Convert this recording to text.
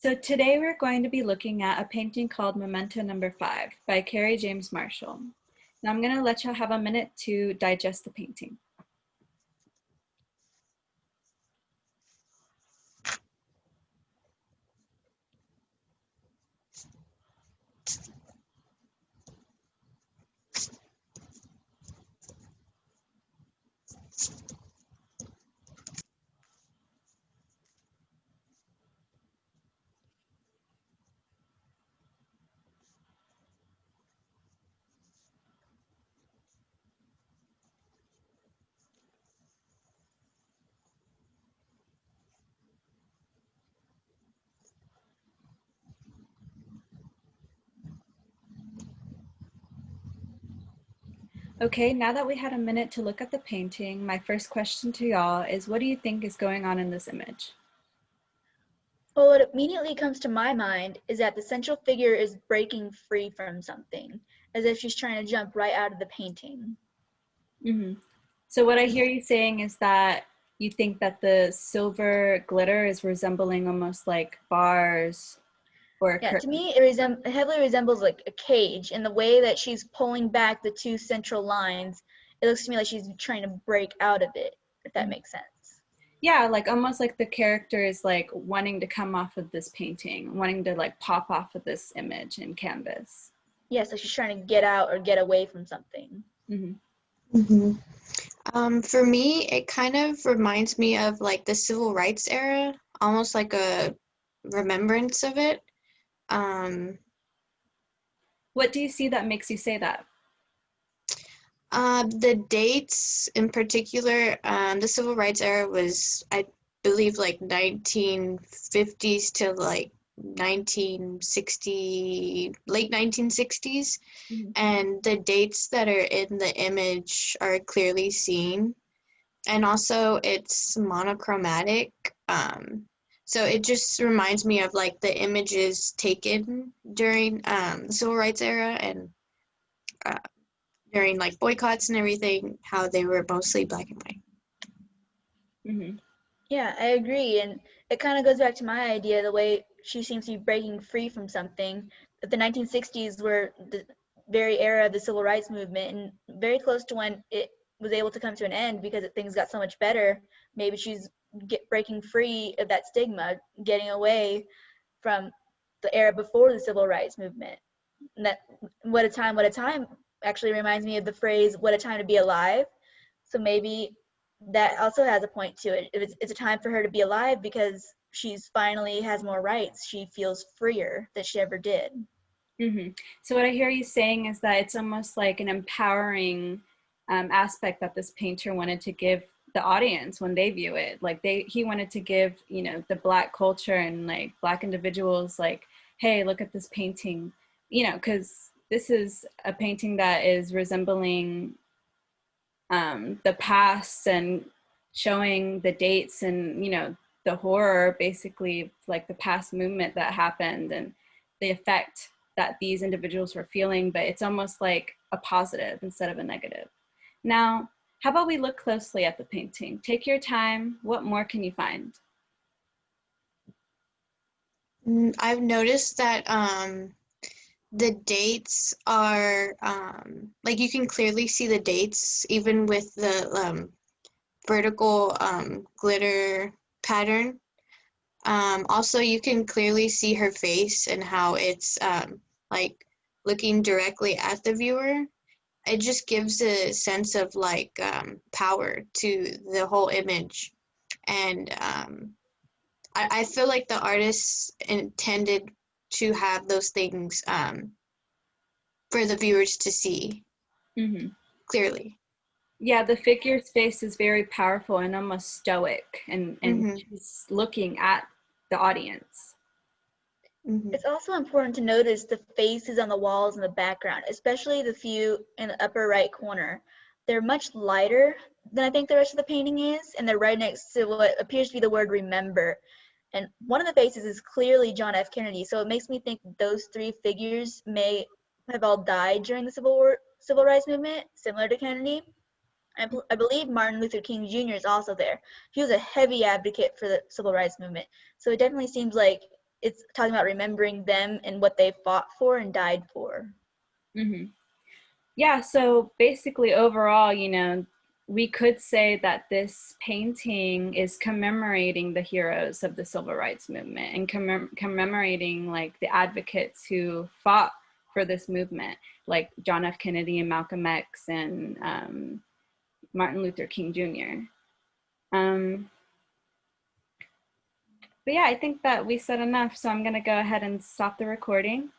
So today we're going to be looking at a painting called Memento Number 5 by Kerry James Marshall. Now I'm going to let y'all have a minute to digest the painting. Okay, now that we had a minute to look at the painting, my first question to y'all is, what do you think is going on in this image? Well, what immediately comes to my mind is that the central figure is breaking free from something, as if she's trying to jump right out of the painting. So what I hear you saying is that you think that the silver glitter is resembling almost like bars or a Yeah, to curtain. me, it heavily resembles like a cage in the way that she's pulling back the two central lines. It looks to me like she's trying to break out of it, if that makes sense. Yeah, like almost like the character is like wanting to come off of this painting, wanting to like pop off of this image in canvas. Yes, like she's trying to get out or get away from something. Mm-hmm. For me, it kind of reminds me of like the civil rights era, almost like a remembrance of it. Um, What do you see that makes you say that? the dates in particular, the civil rights era was, I believe, like 1950s to like 1960, late 1960s. Mm-hmm. And the dates that are in the image are clearly seen. And also it's monochromatic. So it just reminds me of like the images taken during the civil rights era and uh, during like boycotts and everything, how they were mostly black and white. Mm-hmm. Yeah, I agree. And it kind of goes back to my idea, the way she seems to be breaking free from something. That the 1960s were the very era of the civil rights movement and very close to when it was able to come to an end because things got so much better. Maybe she's breaking free of that stigma, getting away from the era before the civil rights movement. And that what a time actually reminds me of the phrase, what a time to be alive. So maybe that also has a point to it. It's a time for her to be alive because she's finally has more rights. She feels freer than she ever did. Mm-hmm. So what I hear you saying is that it's almost like an empowering aspect that this painter wanted to give the audience when they view it. Like he wanted to give, the Black culture and like Black individuals like, hey, look at this painting, because this is a painting that is resembling the past and showing the dates and, the horror, basically like the past movement that happened and the effect that these individuals were feeling, but it's almost like a positive instead of a negative. Now, how about we look closely at the painting? Take your time. What more can you find? I've noticed that the dates are like you can clearly see the dates even with the vertical glitter pattern. Also, you can clearly see her face and how it's like looking directly at the viewer. It just gives a sense of like power to the whole image. And I feel like the artist intended to have those things for the viewers to see Mm-hmm. clearly. Yeah, the figure's face is very powerful and almost stoic, and Mm-hmm. she's looking at the audience. Mm-hmm. It's also important to notice the faces on the walls in the background, especially the few in the upper right corner. They're much lighter than I think the rest of the painting is, and they're right next to what appears to be the word remember. And one of the faces is clearly John F. Kennedy, so it makes me think those three figures may have all died during the civil rights movement, similar to Kennedy. I believe Martin Luther King Jr. is also there. He was a heavy advocate for the civil rights movement, so it definitely seems like it's talking about remembering them and what they fought for and died for. Mm-hmm. Yeah, so basically overall, you know, we could say that this painting is commemorating the heroes of the civil rights movement and commemorating like the advocates who fought for this movement, like John F. Kennedy and Malcolm X and Martin Luther King Jr. But yeah, I think that we said enough, so I'm gonna go ahead and stop the recording.